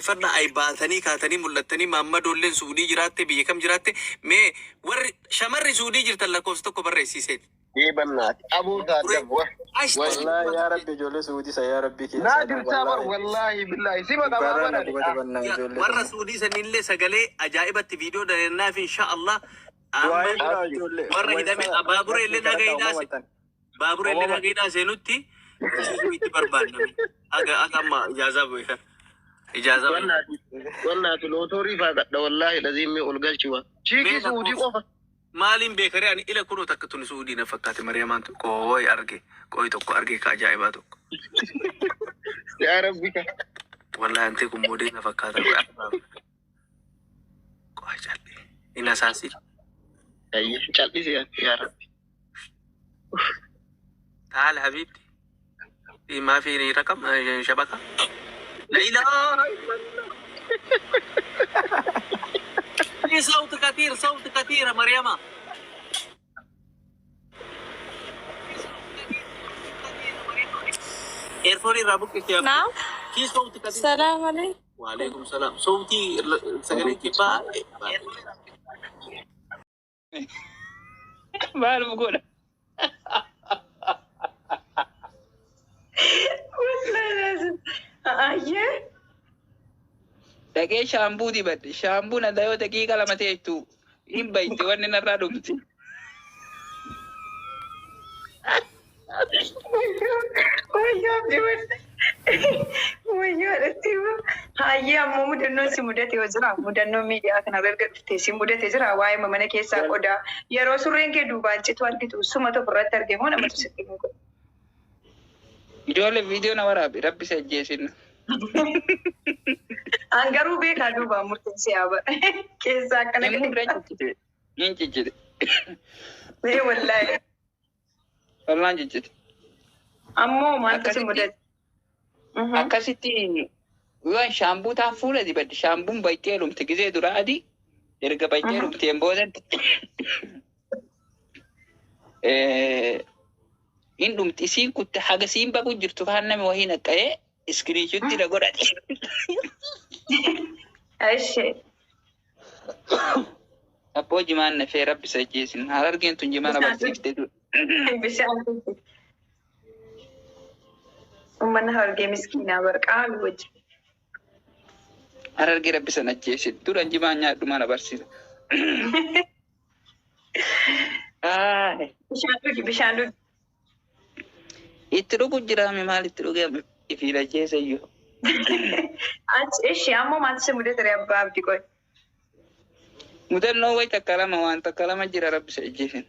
فرنا أي باتني كاتني ملتني محمد ولين سعودي جراته بيكم جراته مي ور شمر سعودي جرت الله كوستو كبر سيسين إيه بنات أبو دادم والله يا ربي جولي سعودي يا ربي كي نادر تامر والله بالله سيبك ورا سعودي سنين سجلي أجائبة فيديو دلنا في إن شاء الله ورا إذا من بابور اللي نجينا بابور اللي نجينا زينوتي سويتي بربان أجا ما إجازة بويها إجازة والله تلوتوري فاقد والله لازم يقول شوا شيكي سعودي قفا مالين بيكري يعني إلى كله تكتون سعودي نفكات مريم أنت كوي أرجع كوي تكو أرجع كأجائباتك يا ربي والله أنت كم مودي نفكات كوي جالي إن أساسي أيه جالي يا ربي تعال حبيبتي ما في رقم شبكة لا إله إلا الله في صوت كثير مريم إيرفوني رابوك كيف نعم في صوت كثير السلام عليكم وعليكم السلام صوتي سجلي كيفا ما أعرف أقول والله لازم أيه دقيقة شامبو دي بدي شامبو ندايو دقيقة لما تيجتو إن بيتي وأنا نرادمتي Hayya amma mudannoo si mudate jira mudannoo miidiyaa kana erga dhuftee si mudate jira waa'ee mana keessaa qodaa yeroo surreen kee duubaan citu argitu suma tokko irratti argamu namatti sitti muka. Ijoollee viidiyoo nama rabbi si ajjeesinna. Angaruu beekaa duubaan murteessee yaaba keessaa akkana gadi. Hin ciccite. Wallaahi. Wallaan ciccite. Ammoo maaltu si mudate? Akkasitti waan shaambuu taan fuula dibadde shaambuun baay'ee lumte gizee dura adii erga baay'ee lumteen boodatti in dhumti isiin kutte haga siin baqu jirtu kaan nami wahii naqqa'ee iskiriinshutti na godhate. Ashee. Abboo jimaan nafee rabbi isa ajjeesin haala argeen tun jimaan abarsiiftee dura. Bishaan ummanni hargee miskiinaa barqaa wajji. Harargee rabbi sana ajjeesin dura jimaan nyaadhu mana barsiisa. Bishaan dhugi. Itti dhugu jiraame maal itti dhugame ifiila ajjeesa iyyuu. Ishee ammoo maaltu si mudate abbaa abdii qoy. Mudannoo wayi takka lama waan takka lama jira rabbi isa ajjeesin.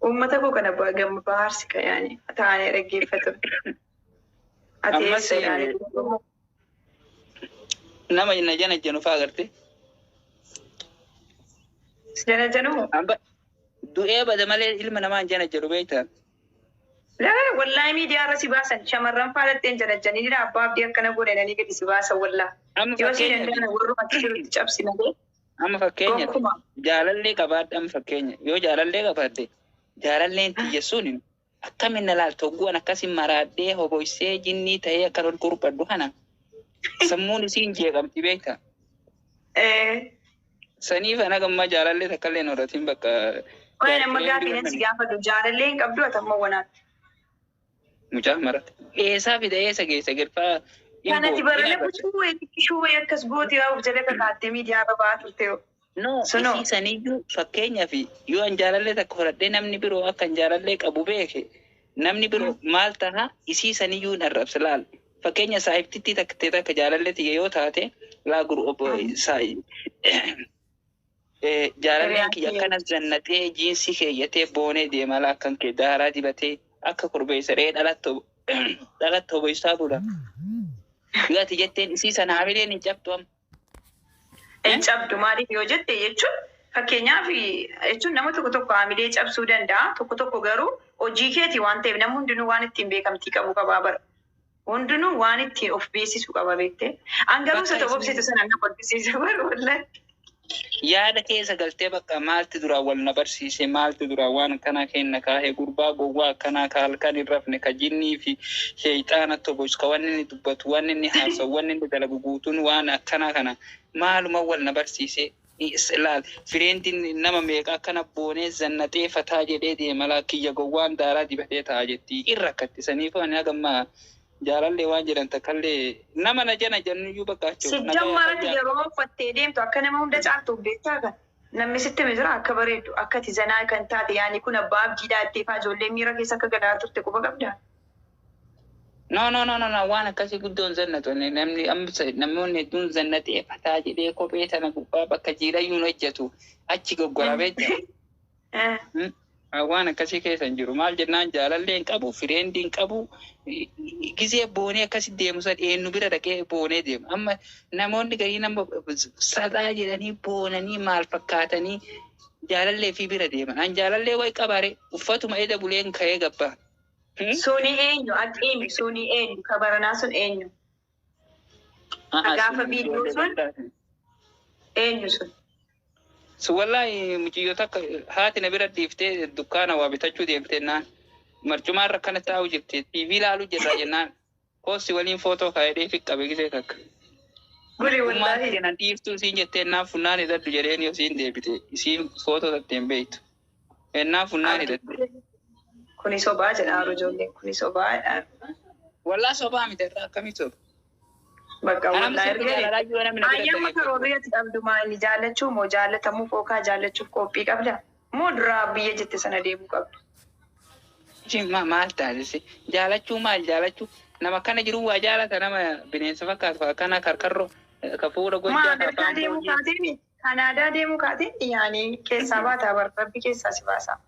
Uummata koo kana gama baharsi ka yaani taa'anii dhaggeeffatu. Ati eessa yaani? Nama na jana janu fa'aa agartee. Si jana janu? Du'ee bada malee ilma namaa jana jedhu beektaa? Wallahi miidiyaa irra si baasan shamarran faalatteen jana janii abbaa abdii akkana godhanii gadi si baasan wallaa. Yoo si danda'an warruma jirutti cabsinatee. Amma fakkeenya jaalallee qabaadhe amma fakkeenya yoo jaalallee qabaadhe jaalalleen tiyya sun akkamiin na laalta ogguun akkasin maraadhee hoboysee jinnii ta'ee akka lol gurbadhu kana sammuun isiin jeeqamti beekta. Saniif ana gamma jaalallee takkallee noratiin bakka. Waan amma gaafii si gaafatu jaalalleen qabdu atamma wanaatti. Mucaa marate eessaa fida eessa geessa girfaa. Kanatti barale bucuu akkas gooti yaa jala kakaattee miidiyaa babaa turte. No, isii saniyyuu fakkeenyaaf yoo an jaalallee takka horadhee namni biroo akka an jaalallee qabu beeke namni biroo maal taha isii saniyyuu narrabsa laal. Fakkeenya saayiftitti takka jaalallee tiyya yoo taate laa guru obbo jaalalleen kiyya akkana zannatee jiinsi keeyyatee boonee deemala akkan kee daaraa dibatee akka korbeessa ree dhalatta hoboysaa bula. Gati jetteen isii sana hamileen hin cabdu amma. Hin cabdu maaliif yoo jette jechuun fakkeenyaaf jechuun nama tokko hamilee cabsuu danda'a tokko garuu hojii keeti waan ta'eef namni hundinuu waan ittiin beekamtii qabu qabaa bara. Hundinuu waan ittiin of beeksisu qaba beektee. An garuu isa ta'uu obsitu sana na qoddisiisa bara wallahi. yaada keessa galtee bakka maalti dura wal na barsiise maalti dura waan kana kenna kaahee gurbaa gowwaa akkanaa ka halkan hin rafne ka jinnii fi sheeyxaana tobos ka wanni inni dubbatu wanni inni haasa'u wanni inni dalagu guutuun waan akkanaa kana maaluma wal na barsiise ilaal fireentiin nama meeqa akkana boonee zannatee fataa jedhee deemala kiyya gowwaan daaraa dibatee ta'a jetti irra akkattisaniif ani hagammaa jaalallee waan jedhan takkallee nama na jana jannuyyuu bakkaachuu. Sijjammarati yeroo uffattee deemtu akka nama hunda caaltu beektaa kan namni sitti misira akka bareeddu akka tizanaa kan taate yaani kun abbaa abdiidhaa itteefaa ijoollee miira keessa akka gadaa turte quba qabda. No waan akkasii guddoon zannatu namni namoonni hedduun zannatee fataa jedhee kophee tana gubbaa bakka jiirayyuun hojjetu achi goggorabee jira. Waan akkasii keessa hin jiru maal jennaan jaalallee hin qabu fireendi hin qabu gizee boonee akkasi deemu san eenyu bira dhaqee boonee deemu amma namoonni garii nama sadaa jedhanii boonanii maal fakkaatanii jaalallee fi bira deeman an jaalallee wayi qabaare uffatuma eda buleen ka'ee gabbaa. Suni eenyu aqeemi suni eenyu kabaranaa sun eenyu gaafa viidiyoo sun eenyu sun. So wallahi muciyyoo takka haati na bira dhiiftee dukkaana waa bitachuu deemtee naan marcumaa irra kana taa'u jirti TV ilaaluu jirra jennaan koosi waliin footoo kaa'ee fi qabe gisee takka. Guri wallahi jennan dhiiftuu isiin jettee naan funnaan hidhadhu jedheen yoo isiin deebite isiin footoo tatteen beektu. Ennaan funnaan hidhadhu. Kuni sobaa jedha haru ijoolleen kuni sobaa. Wallaa sobaa miti irraa akkamii soba. Bakka wallahi ergee ayyamma karooriyatti dhabdumaa inni jaallachuu moo jaallatamuuf yookaa jaallachuuf qophii qabda moo duraa biyya jette sana deemuu qabda. Maal taasise jaallachuu maal jaallachuu nama kana jiru waa jaallata nama bineensa fakkaatu akkana karkarroo ka fuudha gojjaa Ameerikaa deemuu kaateen Kanaadaa deemuu kaateen yaani keessaa baataa barrabbi keessaa si baasaa.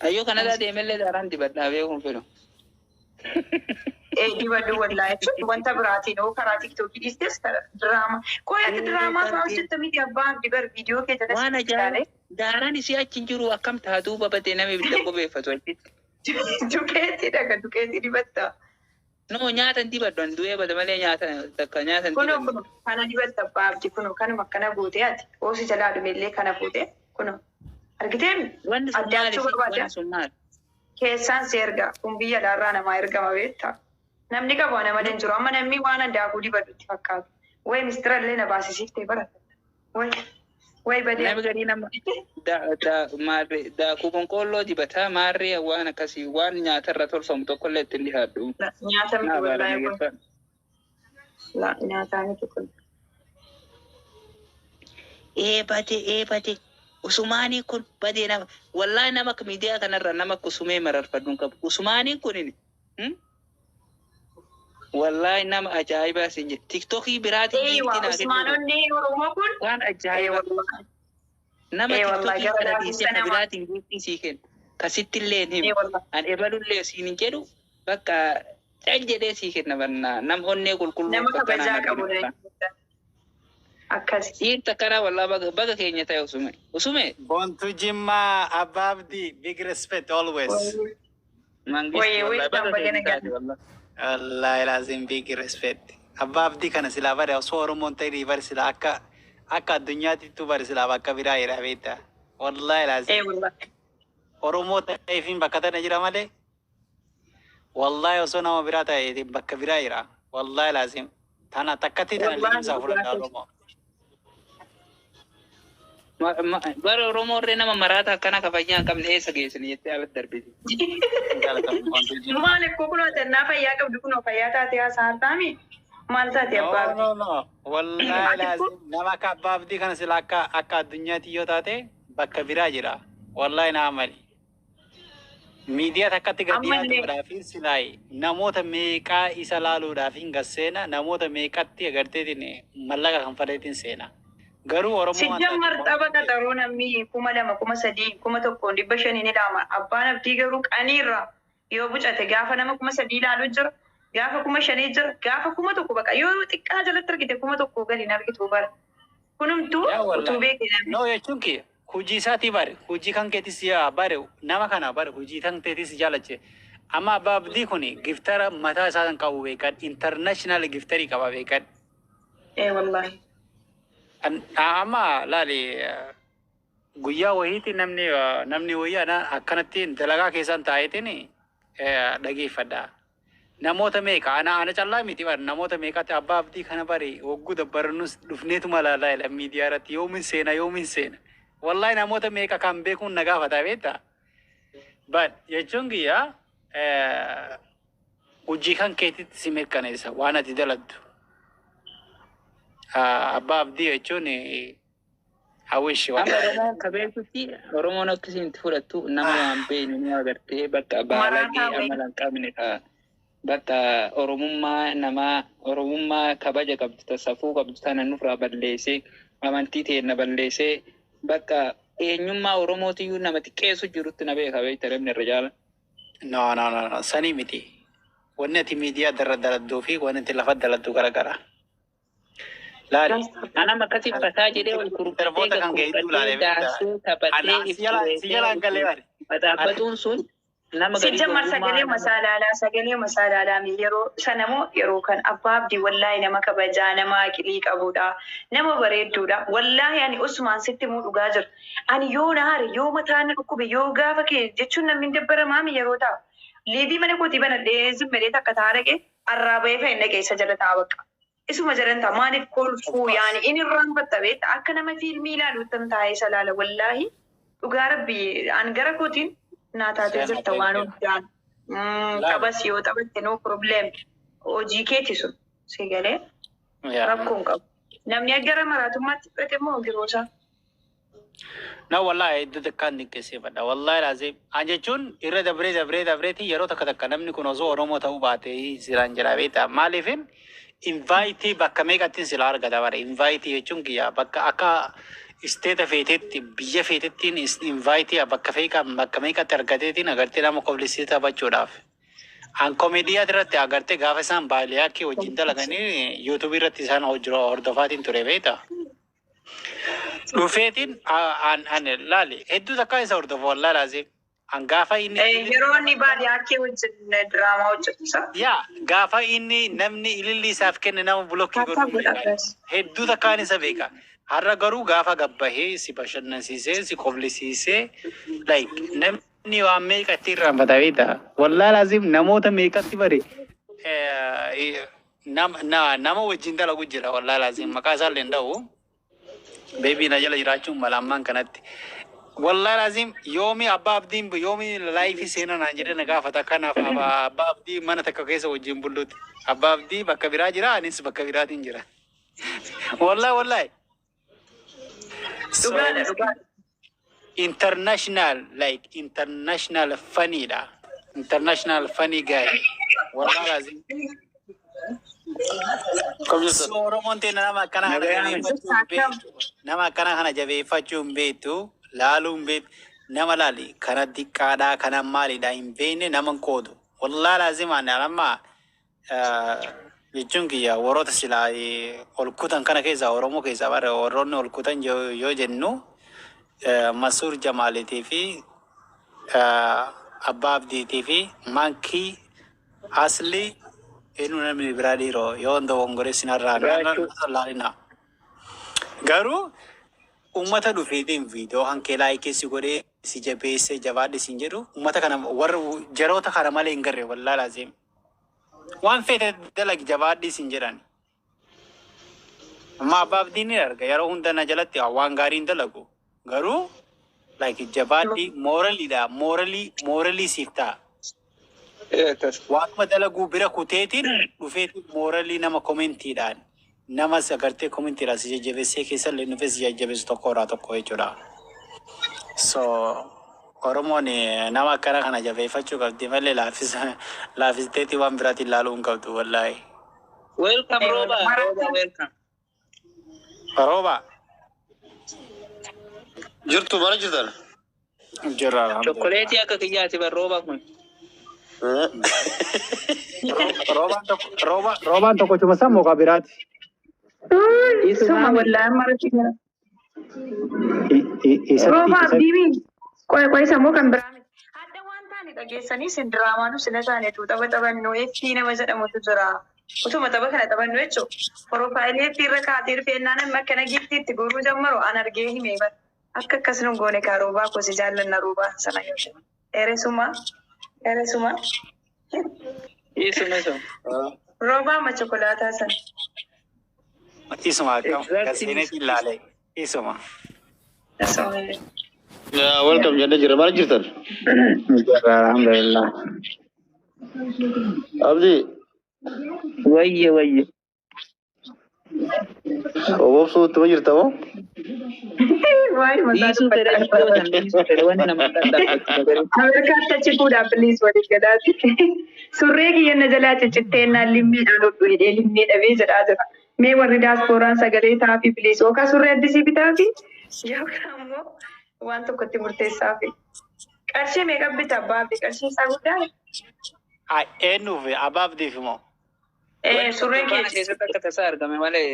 Ayyoo Kanaadaa deemellee daaraan dibadhaa beekuun fedhu. Dibaduu wallahi jechuun wanta biraatiin oo karaa tiktookii dhiistes diraamaa qoyatti diraamaa fa'aa hojjetta miti abbaan dibar viidiyoo kee jalatti. Waan ajaa'iba daaraan isii achi hin jiru akkam taatuu babatee nama ibidda bobeeffatu achitti. Dukeetti dhaga dukeetti dibatta. No nyaata hin dibaddu an du'ee bada malee nyaata takka nyaata hin dibaddu. Kuno kana dibatta abbaa abdi kuno kanuma akkana gootee ati oosi jalaa dhumellee kana fuutee kuno argiteemi addaachuu barbaada. Keessaan si erga kun biyya laarraa namaa ergama beektaa. Namni qabu nama danjiru amma namni waan daakuu dibaddutti fakkaatu. Wayi mistira illee na baasisiiftee barata. Wayi badee. Namni garii nama daakuu boqqolloo dibataa maarree waan akkasii waan nyaatarra tolfamu tokkollee ittiin dhihaadhu. Nyaata miti wallahi kun. Nyaataa miti kun. Bade. Usumaanii kun badee nama wallahi nama miidiyaa kanarra nama kusumee mararfadhuun qabu. Usumaanii kunini. Wallahi nama ajaa'ibaa siin jedhe tiktokii biraatiin giiftiin Usmaanonni Oromoo kun waan ajaa'ibaa nama tiktokii kana dhiisee biraatiin giiftii sii kennu kasitti illee himu an ebalullee siin hin jedhu bakka can jedhee sii kenna bannaa nam onnee qulqulluu nama kabajaa qabudha. Akkas dhiirta karaa wallahi baga keenya ta'e usume Born to Jimma, Ababdi, big respect always. Allah lazim big respect. Ababdi kana sila bare so Oromon ta'e bare sila akka addunyaatti tu bare sila bakka biraa jira beekta. Wallahi lazim. Oromoo ta'e fin bakka tana jira malee. Wallahi osoo nama biraa ta'e bakka biraa jira. Wallahi lazim. Tana takkatti tana limsa fudhata Oromoo. Bara Oromoo irree nama maraata akkana kabajaa hin qabne eessa geessanii jettee alatti darbiti. Maal ekkoo kunoo tannaa fayyaa qabdu kunoo fayyaa taatee haasaa taami maal taate abbaa abdii. No. Wallahi lazim nama akka abbaa abdii kana sila akka addunyaatti yoo taate bakka biraa jira. Wallahi naa mali. Miidiyaa takkatti gadhiyaatuudhaaf silaayi namoota meeqaa isa laaluudhaaf hin gasseena namoota meeqatti agarteetiin mallaqa kan fadheetiin seena. Garuu Oromoo Sijjammar xaba qaxaroo namni 2,000, 3,000, 1,500 ni ilaama. Abbaan abdii garuu qaniirra yoo bucate gaafa nama 3,000 ilaaluu jira. Gaafa 5,000 jira. Gaafa 1,000 baqa. Yoo xiqqaa jalatti argite 1,000 gadi argitu bara. Kunumtuu utuu beekne. No jechuun kee hojii isaatii bare hojii kan keetis yaa bare nama kana bare hojii kan keetis jaalache. Amma abbaa abdii kun giftara mataa isaa kan qabu beekan international giftarii qaba beekan. Wallahi. amma laali guyyaa wahiiti namni wayyaa akkanattiin dalagaa keessan taa'eetiin dhageeffadha. Namoota meeqa ana callaa miti bar namoota meeqatti abbaa abdii kana bari hogguu dabbarannus dhufneetuma laalaa miidiyaa irratti yoomin seena. Wallahi namoota meeqa kan beekuun na gaafata beektaa. But jechuun kiyyaa hojii kan keetitti si mirkaneessa waan ati daladdu. Abbaa abdii jechuun hawwishi waan. Oromoon kabeekutti Oromoon akkasiin fudhattu nama waan beeknu ni agartee bakka baalagee amala hin qabne ta'a. Bakka Oromummaa kabaja qabdu safuu qabdu tana nurraa balleessee amantii teenya balleessee bakka eenyummaa Oromootiyyuu nama xiqqeessu jirutti na beeka beekta namni irra jaala. No, sanii miti. Wanni ati miidiyaa daladduu fi wanni ati lafa daladdu garagara. Laali. Ana makkatti fataa jedhee wal kurkuttee daasuu taphatee xaafatuun sun nama gadi Sijjammar sagalee masaalaalaa yeroo sanamoo yeroo kan abbaa abdii wallaahi nama kabajaa nama aqilii qabudha nama bareedduudha wallaahi ani Usmaan sitti muu dhugaa jira ani yoo naare yoo mataan dhukkube yoo gaafa kee jechuun namni dabbara maami yeroo taa'u liibii mana kootii banadhee zimmadhee takka taa'aa arraabee fa'in dhageessa jala ta'a bakka isuma jalan ta'a maaliif kolfuu yaani inni irraan fattabeetta akka nama fiilmii ilaaluuttan taa'ee salaala wallaahi dhugaa rabbii an gara kootiin naataatee jirta waan hundaan qabas yoo taphatte no problem hojii keeti sun si galee rakkoon qabu namni gara maraatummaatti fudhate immoo giroosaa. Na wallahi iddoo takkaan dinqisiifadha. Wallahi laazim. An jechuun irra dabreeti yeroo takka namni kun osoo Oromoo ta'uu baatee siraan jira beektaa. Maaliifin invaayitii bakka meeqattiin sila argata bara. Invaayitii jechuun kiyyaa bakka akka isteeta feetetti biyya feetettiin invaayitii bakka meeqatti argateetiin agartee nama koblisiisa taphachuudhaaf. An komeediyaa irratti agartee gaafa isaan baay'ee akka wajjin dalaganii yuutuubii irratti isaan hordofaatiin ture beektaa. Dhufeetiin an laali hedduu takkaa isa hordofu wallahi laazim. An gaafa inni yeroo inni baadiyyaa akka wajjin diraamaa hojjetusa. Yaa gaafa inni namni ililli isaaf kenne nama bulokkii godhu hedduu takkaan isa beeka. Har'a garuu gaafa gabbahee si bashannansiisee si koblisiisee namni waan meeqatti irraanfata beektaa. Wallahi laazim namoota meeqatti bare nama wajjin dalagu jira wallahi laazim maqaa isaa illee hin dha'u. Baby na jala jiraachuun malammaan kanatti. Wallahi lazim yoomi abbaa abdiin yoomi laayifii seenaa naan jedhee na gaafata kanaaf abbaa abdii mana takka keessa wajjin bulluuti. Abbaa abdii bakka biraa jira anis bakka biraatiin jira. Wallahi. International funny da. International funny guy. Wallahi lazim. Oromoon teena nama akkana kana jabeeffachuun beektu laaluun beektu nama laali kana diqqaadhaa kana maalidhaa hin beekne nama hin qoodu. Wallahi laazimaan amma jechuun kiyya warroota silaa ol kutan kana keessaa Oromoo keessaa bara warroonni ol kutan yoo jennu Masuur Jamaaliitii fi Abbaa Abdiitii fi Maankii Aslii enu namni biraa dhiiroo yoo hunda wongoree sinarraa laalina. Garuu uummata dhufeetiin viidiyoo hankee laayikeessi godhee si jabeessee jabaadhe siin jedhu uummata kana warra jaroota kana malee hin garre wallahi laazim. Waan feete dalagi jabaadhe siin jedhan. Amma Abbaa Abdiin ni arga yeroo hunda na jalatti waan gaarii hin dalagu. Garuu jabaadhe mooraliidha mooralii siif ta'a. Waanuma dalaguu bira kuteetiin dhufeetiin mooralii nama koomentiidhaan nama agartee koomentiidhaan si jajjabeessee keessallee dhufee si jajjabeessu tokko irraa tokko jechuudha. So Oromoon nama akkana kana jabeeffachuu qabdi malee laafisteetii waan biraatiin ilaaluu hin qabdu wallahi. Welcome Roba. Welcome. Roba. Jirtu mana jirtan? Jirra. Chokoleetii akka kiyyaati bar Roba kun. Roobaan tokko cuma sammuu qabiraati. Isuma wallahi marati jira. Rooba abdiibii qoy sammuu kan biraa miti. Adda waan taane dhageessanii sin diraamaa nu sila taanetu taphatannu eetti nama jedhamutu jira. Utuma tapha kana taphannu jechuudha. Profaayiliitti irra kaatee rifeennaan amma akkana giftiitti goruu jammaru an argee himee bara. Akka akkas nu goone kaa roobaa kosi jaallanna roobaa sana yoo ta'e. Eresuma. Roobaa ma chokolaataa sana. Isuma akkam gasiinetti ilaalee isuma. Welcome jadda jira maal jirtan? Alhamdulillah. Abdi. Wayye. Obobsuutti ma jirta moo? Waay mataa Ameerikaatti achi fuudhaa please waliin gadaati. Surree kiyya na jalaa ciccitteenaan limmeedhaan hodhu hidhee limmee dhabee jedhaa jira. Mee warri daaspooraan sagalee taafii please yookaan surree addisii bitaafi yookaan immoo waan tokkotti murteessaafi. Qarshii meeqa bita abbaafi qarshii isaa guddaa? Eenyuuf abaabdiif moo? Surreen kiyya keessatti akka tasaa argame malee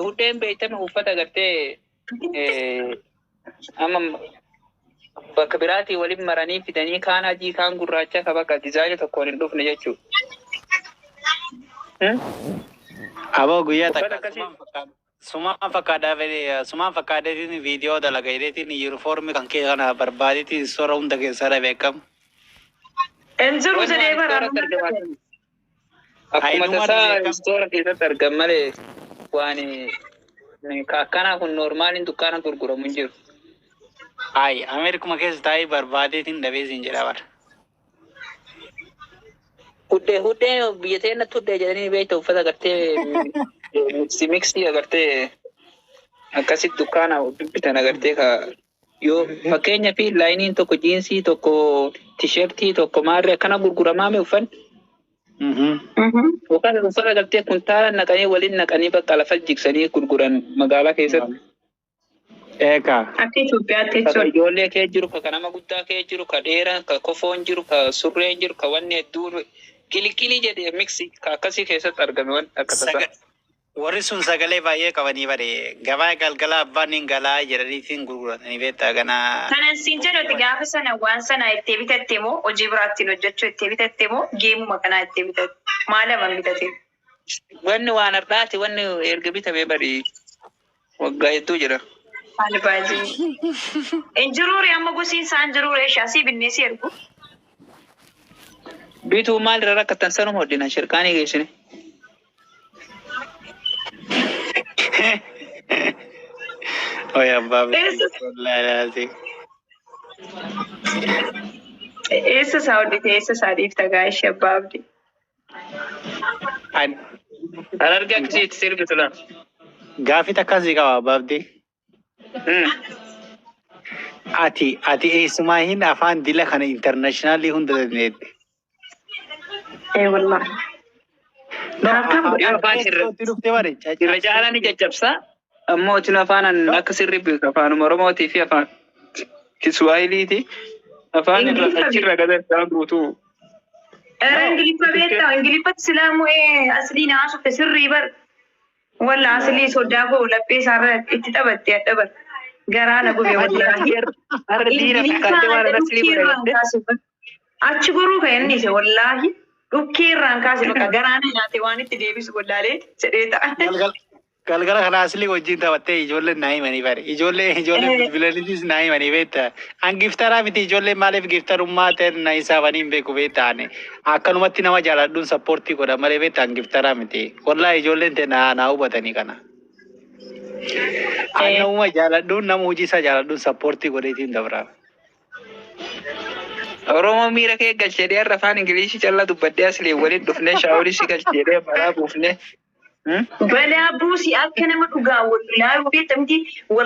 hudheen beektame uffata gartee amma bakka biraatii waliin maranii fidanii kaan adii kaan gurraacha ka bakka dizaayinii tokkoon hin dhufne jechuudha. Aboo guyyaa takka sumaan fakkaateetiin viidiyoo dalagateetiin yuunifoormii kan kee kana barbaadeetiin sora hunda keessaa beekamu. Enjiru jedhee baraaru. Akkuma tasaa soora keessatti argamu malee waan akkanaa kun normaaliin dukkaana gurguramu hin jiru. Ay, Ameerikuma keessa taa'ee barbaadeetiin dhabeesiin jedha bara. Huddee biyya teenatti huddee jedhanii beekta uffata agartee miksii agartee akkasitti dukkaana bitan agartee yoo fakkeenya fi laayiniin tokko jiinsii tokko tisheertii tokko maarree akkana gurguramaa mee uffanni. Yookaan uffata agartee kuntaala naqanii waliin naqanii bakka lafa jigsanii gurguran magaalaa keessatti. Eka. Akka Itoophiyaatti jechuudha. Ijoollee kee jiru, ka nama guddaa kee jiru, ka dheeraa, ka kofoon jiru, ka surreen jiru, ka wanni hedduu kilikilii jedhee miksi ka akkasii keessatti argame waan akka tasaa. Warri sun sagalee baay'ee qabanii bare gabaa galgala abbaan hin galaa jedhaniitiin gurguratanii beektaa ganaa. Kanan siin jedhuti gaafa sana waan sana itti bitatte moo hojii biraattiin hojjechuu itti bitatte moo geemuma kanaa itti bitatte maal aman bitate? Wanni waan har'aati wanni erga bitamee bari waggaa hedduu jira. Maal baay'ee. Injiruuri amma gosiin isaan jiruure shaasii binneessi ergu. Bituu maal irra rakkatan sanuma hodhina shirkaanii geessine. Oye, abbaa bituu. Eessa isaa hodhite eessa isaa dhiifta gaa'ishee abbaa abdii. An argaa akkasitti sirbitu laa. Gaafii akkasii qaba abbaa abdii. Ati eessumaa hin afaan dila kana intarnaashinaallii hunda dandeetti. Wallah. Irra caalaa ni caccabsaa. Ammoo isin afaan akka sirriibi afaan Oromootii fi afaan Kiswaahiliiti. Afaan irra achirra gadarsaa guutuu. Ingiliffa beektaa Ingiliffatti silaamu aslii naa sufte sirrii bar. Walla aslii sodaa koo laphee isaarra itti taphattee adda bar. Garaa na gube wallaahi. Achi goruu kan inni ise wallaahi. Dhukkee irraan kaase bakka garaan nyaate waan itti deebisu wallaalee jedhee ta'a. Galgala kana asli wajjin taphattee ijoolleen naa himanii bare. Ijoollee bilbilaniitis naa himanii beektaa. An giftaraa miti ijoolleen maaliif giftarummaa ta'e na isaafanii hin beeku beektaane. Akkanumatti nama jaaladhuun sappoortii godha malee beektaa an giftaraa miti. Wallaahi ijoolleen ta'e naa hubatanii kana. An namuma jaaladhuun nama hojii isaa jaaladhuun sappoortii godheetiin dabraa. Oromoo miira kee galcheedhee har'a afaan Ingilishii callaa dubbadhee aslee waliin dhufnee shaaworii si galcheedhee balaa buufnee. Balaa buusii akka nama dhugaa wallaahi beektamti.